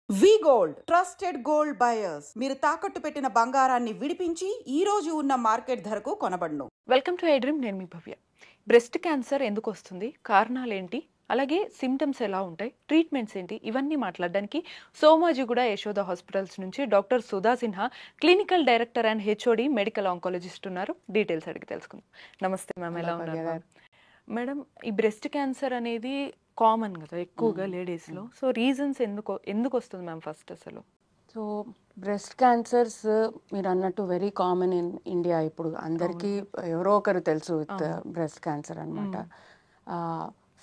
వి gold trusted gold buyers మీరు తాకట్టు పెట్టిన బంగారాన్ని విడిపించి ఈ రోజు ఉన్న మార్కెట్ ధరకు కొనబడును. Welcome to I dream. నేను మీ భవ్య. బ్రెస్ట్ క్యాన్సర్ ఎందుకు వస్తుంది, కారణాలు ఏంటి, అలాగే సిమ్టమ్స్ ఎలా ఉంటాయి, ట్రీట్మెంట్స్ ఏంటి, ఇవన్నీ మాట్లాడడానికి సోమాజిగూడ యశోద హాస్పిటల్స్ నుంచి doctor Sudha Sinha, clinical director and HOD medical oncologist ఉన్నారు. డీటెయిల్స్ అడిగి తెలుసుకుందాం. నమస్తే మ్యామ్, ఎలా ఉన్నారు మేడం? ఈ బ్రెస్ట్ క్యాన్సర్ అనేది కామన్ కదా ఎక్కువగా లేడీస్లో. సో రీజన్స్ ఎందుకు వస్తుంది మ్యామ్ ఫస్ట్ అసలు? సో బ్రెస్ట్ క్యాన్సర్స్ మీరు అన్నట్టు వెరీ కామన్ ఇన్ ఇండియా. ఇప్పుడు అందరికీ ఎవరో ఒకరు తెలుసు విత్ బ్రెస్ట్ క్యాన్సర్ అనమాట.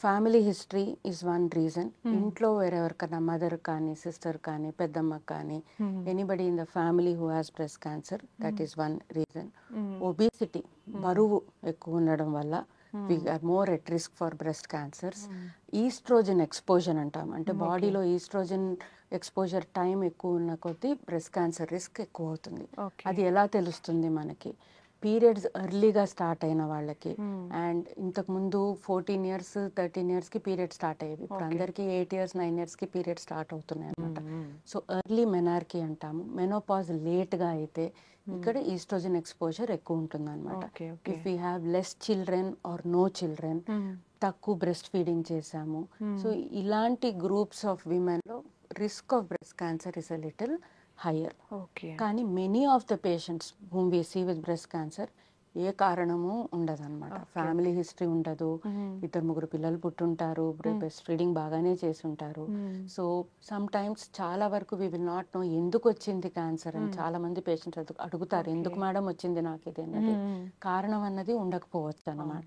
Family history is one reason. ఇంట్లో వేరెవరికన్నా మదర్ కానీ సిస్టర్ కానీ పెద్దమ్మకి కానీ anybody in the family who has breast cancer, that is one reason. Obesity, బరువు ఎక్కువ ఉండడం వల్ల we are more at risk for breast cancers. Oestrogen exposure అంటాం, అంటే బాడీలో ఈస్ట్రోజన్ ఎక్స్పోజర్ టైం ఎక్కువ ఉన్న కొద్దీ బ్రెస్ట్ క్యాన్సర్ రిస్క్ ఎక్కువ అవుతుంది. అది ఎలా తెలుస్తుంది మనకి? పీరియడ్స్ ఎర్లీగా స్టార్ట్ అయిన వాళ్ళకి, అండ్ ఇంతకుముందు 14 years 13 yearsకి పీరియడ్ స్టార్ట్ అయ్యేది. ఇప్పుడు అందరికీ 8 years 9 yearsకి పీరియడ్ స్టార్ట్ అవుతున్నాయి అనమాట. సో ఎర్లీ మెనార్కీ అంటాము. మెనోపాజ్ లేట్గా అయితే ఇక్కడ ఈస్ట్రోజన్ ఎక్స్పోజర్ ఎక్కువ ఉంటుంది అనమాట. If we have less children or no children, తక్కువ బ్రెస్ట్ ఫీడింగ్ చేసాము, సో ఇలాంటి గ్రూప్స్ ఆఫ్ విమెన్లో risk of breast cancer is a little higher. కానీ many of the patients whom we see with breast cancer ఏ కారణము ఉండదు అనమాట. Family history ఉండదు, 2-3 పిల్లలు పుట్టుంటారు, బ్రెస్ట్ ఫీడింగ్ బాగానే చేసి ఉంటారు. సో సమ్ టైమ్స్ చాలా వరకు వి విల్ నాట్ నో ఎందుకు వచ్చింది క్యాన్సర్ అని చాలా మంది పేషెంట్స్ అడుగుతారు, ఎందుకు మేడం వచ్చింది నాకు ఇది అన్నది. కారణం అన్నది ఉండకపోవచ్చు అన్నమాట.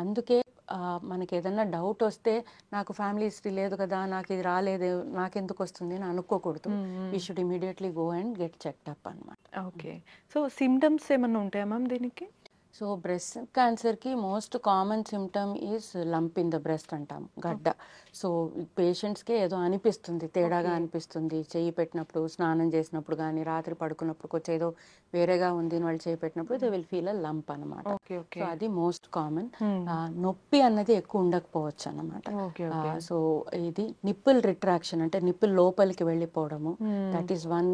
అందుకే మనకి ఏదన్నా డౌట్ వస్తే నాకు ఫ్యామిలీ హిస్టరీ లేదు కదా, నాకు ఇది రాలేదు, నాకెందుకు వస్తుంది అని అనుకోకూడదు. We should immediately go and get checked up అనమాట. ఓకే, సో సిమ్టమ్స్ ఏమన్నా ఉంటాయా మ్యామ్ దీనికి? సో బ్రెస్ట్ క్యాన్సర్కి most common symptom is lump in the breast అంటాం, గడ్డ. సో పేషెంట్స్కి ఏదో అనిపిస్తుంది, తేడాగా అనిపిస్తుంది. చెయ్యి పెట్టినప్పుడు, స్నానం చేసినప్పుడు కానీ రాత్రి పడుకున్నప్పుడు కొంచెం ఏదో వేరేగా ఉంది అని వాళ్ళు చేయి పెట్టినప్పుడు they will feel a lump అనమాట. సో అది మోస్ట్ కామన్. నొప్పి అన్నది ఎక్కువ ఉండకపోవచ్చు అన్నమాట. సో ఇది నిప్పుల్ రిట్రాక్షన్, అంటే నిప్పుల్ లోపలికి వెళ్ళిపోవడము, దట్ ఈస్ వన్.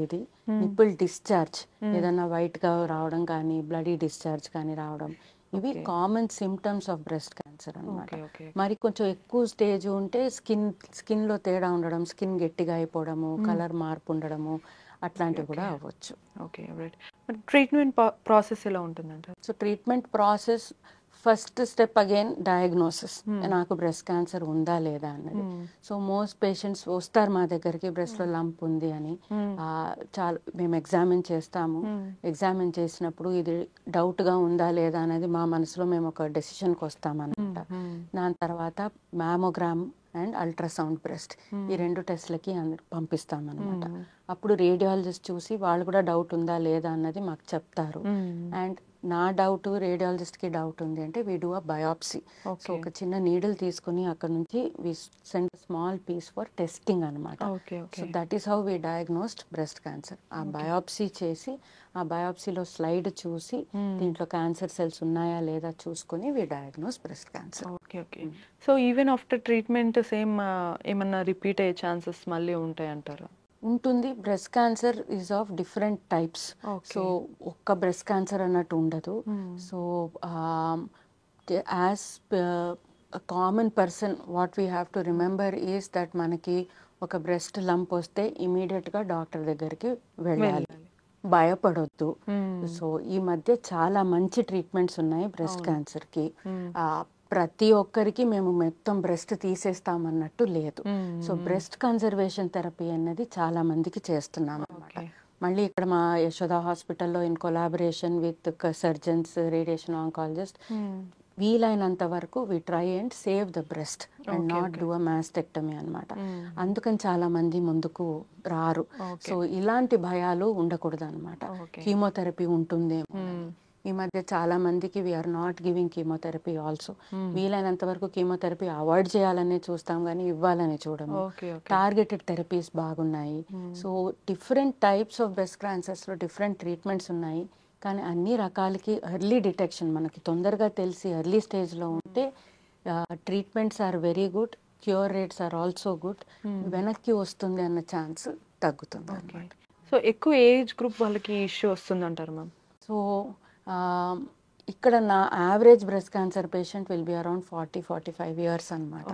ఇది నిప్పుల్ డిశ్చార్జ్, ఏదన్నా వైట్ గా రావడం కానీ బ్లడీ డిశ్చార్జ్ కానీ రావడం, ఇవి common symptoms of breast cancer అనమాట. మరి కొంచెం ఎక్కువ స్టేజ్ ఉంటే స్కిన్ లో తేడా ఉండడం, స్కిన్ గట్టిగా అయిపోవడము, కలర్ మార్పు ఉండడము, అట్లాంటివి కూడా అవ్వచ్చు. Okay, right. ట్రీట్మెంట్ ప్రాసెస్ ఎలా ఉంటుందంట? So treatment process, first step again diagnosis, నాకు బ్రెస్ట్ క్యాన్సర్ ఉందా లేదా అన్నది. సో మోస్ట్ పేషెంట్స్ వస్తారు మా దగ్గరికి బ్రెస్ట్ లో లంప్ ఉంది అని. చాలా మేము ఎగ్జామిన్ చేస్తాము. ఎగ్జామిన్ చేసినప్పుడు ఇది డౌట్ గా ఉందా లేదా అనేది మా మనసులో మేము ఒక డెసిషన్కి వస్తామన్నమాట. దాని తర్వాత మ్యామోగ్రామ్ అండ్ అల్ట్రాసౌండ్ బ్రెస్ట్, ఈ 2 టెస్ట్లకి పంపిస్తామన్నమాట. అప్పుడు రేడియాలజిస్ట్ చూసి వాళ్ళు కూడా డౌట్ ఉందా లేదా అన్నది మాకు చెప్తారు. అండ్ నా డౌట్, రేడియాలజిస్ట్కి డౌట్ ఉంది అంటే we do a biopsy. So ఒక చిన్న నీడిల్ తీసుకుని అక్కడ నుంచి we send small piece for testing అనమాట. So that is how we diagnosed breast cancer. ఆ బయాప్సీ చేసి, ఆ బయాప్సీలో స్లైడ్ చూసి దీంట్లో క్యాన్సర్ సెల్స్ ఉన్నాయా లేదా చూసుకుని we diagnose breast cancer. Okay. So even after treatment same ఏమన్నా రిపీట్ అయ్యే ఛాన్సెస్ మళ్ళీ ఉంటాయి అంటారా? ఉంటుంది. Breast cancer is of different types. So ఒక్క బ్రెస్ట్ క్యాన్సర్ అన్నట్టు ఉండదు. So as common person what we have to remember is that మనకి ఒక బ్రెస్ట్ లంప్ వస్తే ఇమీడియట్గా డాక్టర్ దగ్గరికి వెళ్ళాలి, భయపడొద్దు. సో ఈ మధ్య చాలా మంచి ట్రీట్మెంట్స్ ఉన్నాయి బ్రెస్ట్ క్యాన్సర్కి. ప్రతి ఒక్కరికి మేము మొత్తం బ్రెస్ట్ తీసేస్తామన్నట్టు లేదు. సో బ్రెస్ట్ కన్జర్వేషన్ థెరపీ అన్నది చాలా మందికి చేస్తున్నాం అన్నమాట. మళ్ళీ ఇక్కడ మా యశోద హాస్పిటల్లో in collaboration with surgeons, radiation oncologist, వీలైనంత వరకు we try and save the breast and not do a mastectomy అనమాట. అందుకని చాలా మంది ముందుకు రారు. సో ఇలాంటి భయాలు ఉండకూడదు అనమాట. కీమోథెరపీ ఉంటుందేమో, ఈ మధ్య చాలా మందికి we are not giving chemotherapy also. వీలైనంత వరకు కీమోథెరపీ అవాయిడ్ చేయాలనే చూస్తాం కానీ ఇవ్వాలని చూడము. టార్గెటెడ్ థెరపీస్ బాగున్నాయి. So different types of breast క్యాన్సర్స్లో డిఫరెంట్ ట్రీట్మెంట్స్ ఉన్నాయి. కానీ అన్ని రకాలకి ఎర్లీ డిటెక్షన్, మనకి తొందరగా తెలిసి ఎర్లీ స్టేజ్లో ఉంటే treatments are very good. Cure rates are also good. వెనక్కి వస్తుంది అన్న ఛాన్స్ తగ్గుతుంది అన్నమాట. సో ఎక్కువ ఏజ్ గ్రూప్ వాళ్ళకి ఇష్యూ వస్తుంది అంటారు మ్యామ్. సో ఇక్కడ నా average breast cancer patient will be around 40-45 years అనమాట.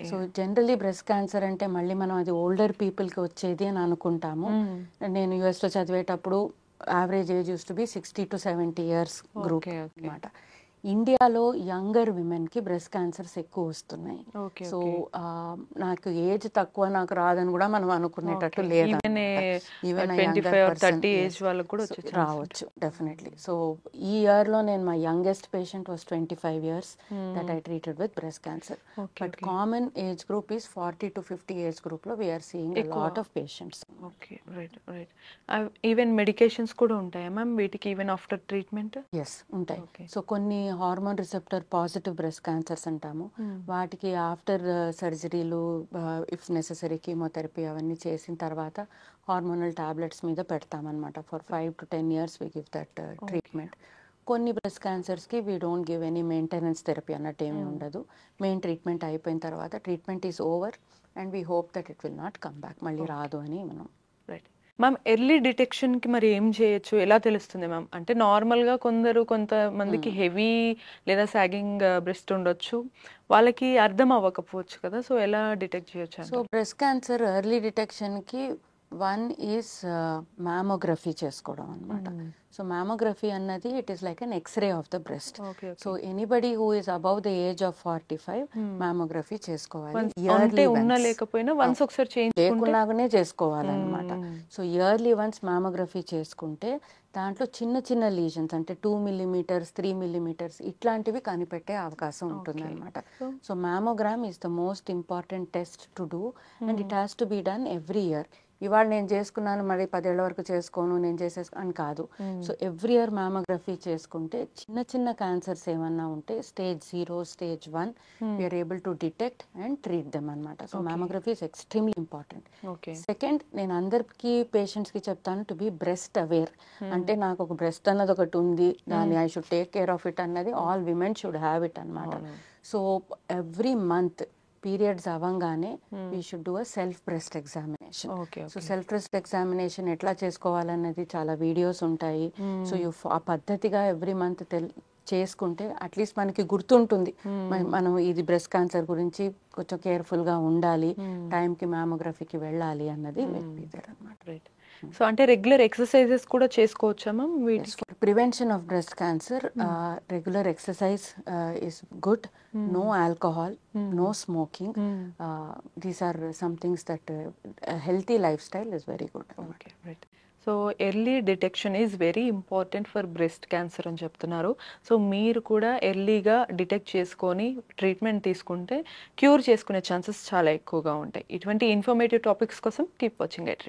సో జనరలీ బ్రెస్ట్ క్యాన్సర్ అంటే మళ్ళీ మనం అది ఓల్డర్ పీపుల్కి వచ్చేది అని అనుకుంటాము. నేను యుఎస్లో చదివేటప్పుడు average age use to be 60 to 70 years group అనమాట. ఇండియాలో యంగర్ విమెన్కి బ్రెస్ట్ క్యాన్సర్స్ ఎక్కువ వస్తున్నాయి. సో నాకు ఏజ్ తక్కువ నాకు రాదని కూడా మనం అనుకునేటట్టు లేదు. ఈవెన్ రావచ్చు డెఫినెట్లీ. సో ఈ ఇయర్లో నేను మా youngest patient was 25 years that I treated with breast cancer. But common age group is 40 to 50 age గ్రూప్లో we are seeing lot of patients. Okay, right right. Even medications కూడా ఉంటాయా మ్యామ్ వీటికి even after treatment? Yes ఉంటాయి. So కొన్ని hormone receptor positive breast cancers అంటాము. వాటికి after సర్జరీలు if necessary chemotherapy అవన్నీ చేసిన తర్వాత హార్మోనల్ టాబ్లెట్స్ మీద పెడతామన్నమాట. For 5 to 10 years we give that treatment. కొన్ని బ్రెస్ట్ క్యాన్సర్స్కి we don't give any maintenance therapy అన్నట్టు ఏమీ ఉండదు. మెయిన్ ట్రీట్మెంట్ అయిపోయిన తర్వాత treatment is over and we hope that it will not come back, మళ్ళీ రాదు అని మనం. రైట్ మ్యామ్, ఎర్లీ డిటెక్షన్కి మరి ఏం చేయొచ్చు, ఎలా తెలుస్తుంది మ్యామ్? అంటే నార్మల్గా కొంతమందికి హెవీ లేదా సాగింగ్ బ్రెస్ట్ ఉండొచ్చు, వాళ్ళకి అర్థం అవ్వకపోవచ్చు కదా, సో ఎలా డిటెక్ట్ చేయొచ్చు? సో బ్రెస్ట్ క్యాన్సర్ ఎర్లీ డిటెక్షన్కి వన్ ఈజ్ మ్యామోగ్రఫీ చేసుకోవడం అనమాట. సో మ్యామోగ్రఫీ అన్నది it is like an x-ray of the breast. So anybody who is above the age of 45 mammography చేసుకోవాలి. లేకున్నాగానే చేసుకోవాలన్నమాట. సో ఇయర్లీ వన్స్ మ్యామోగ్రఫీ చేసుకుంటే దాంట్లో చిన్న చిన్న లీజన్స్ అంటే 2 millimeters 3 millimeters ఇట్లాంటివి కనిపెట్టే అవకాశం ఉంటుంది అనమాట. So mammogram is the most important test to do and it has to be done every year. ఇవాళ నేను చేసుకున్నాను మరి 10 ఏళ్ల వరకు చేసుకోను నేను అని కాదు. సో ఎవ్రీ ఇయర్ మ్యామోగ్రఫీ చేసుకుంటే చిన్న చిన్న క్యాన్సర్స్ ఏమన్నా ఉంటే stage 0 stage 1 we are able to detect and treat them అనమాట. So mammography is extremely important. Second, నేను అందరికి పేషెంట్స్కి చెప్తాను టు బి బ్రెస్ట్ అవేర్. అంటే నాకు ఒక బ్రెస్ట్ అన్నది ఒకటి ఉంది, దాన్ని I should take care of it అన్నది all women should have it అనమాట. సో ఎవ్రీ మంత్ పీరియడ్స్ అవ్వగానే we should do a self breast examination. So self breast examination ఎట్లా చేసుకోవాలన్నది చాలా వీడియోస్ ఉంటాయి. సో ఆ పద్ధతిగా ఎవ్రీ మంత్ చేసుకుంటే అట్లీస్ట్ మనకి గుర్తుంటుంది మనం ఇది బ్రెస్ట్ క్యాన్సర్ గురించి కొంచెం కేర్ఫుల్గా ఉండాలి, టైంకి మ్యామోగ్రఫీకి వెళ్ళాలి అన్నది అనమాట. సో అంటే రెగ్యులర్ ఎక్సర్సైజెస్ కూడా చేసుకోవచ్చా ma'am? Prevention of breast cancer regular exercise is good. No alcohol, no smoking. These are some things that healthy lifestyle is very good. Okay, right. So early detection is very important for breast cancer అని చెప్తున్నారు. So మీరు కూడా ఎర్లీగా detect చేసుకొని treatment తీసుకుంటే cure చేసుకునే chances చాలా ఎక్కువగా ఉంటాయి. ఇటువంటి ఇన్ఫర్మేటివ్ టాపిక్స్ కోసం కీప్ వాచింగ్ ఎట్.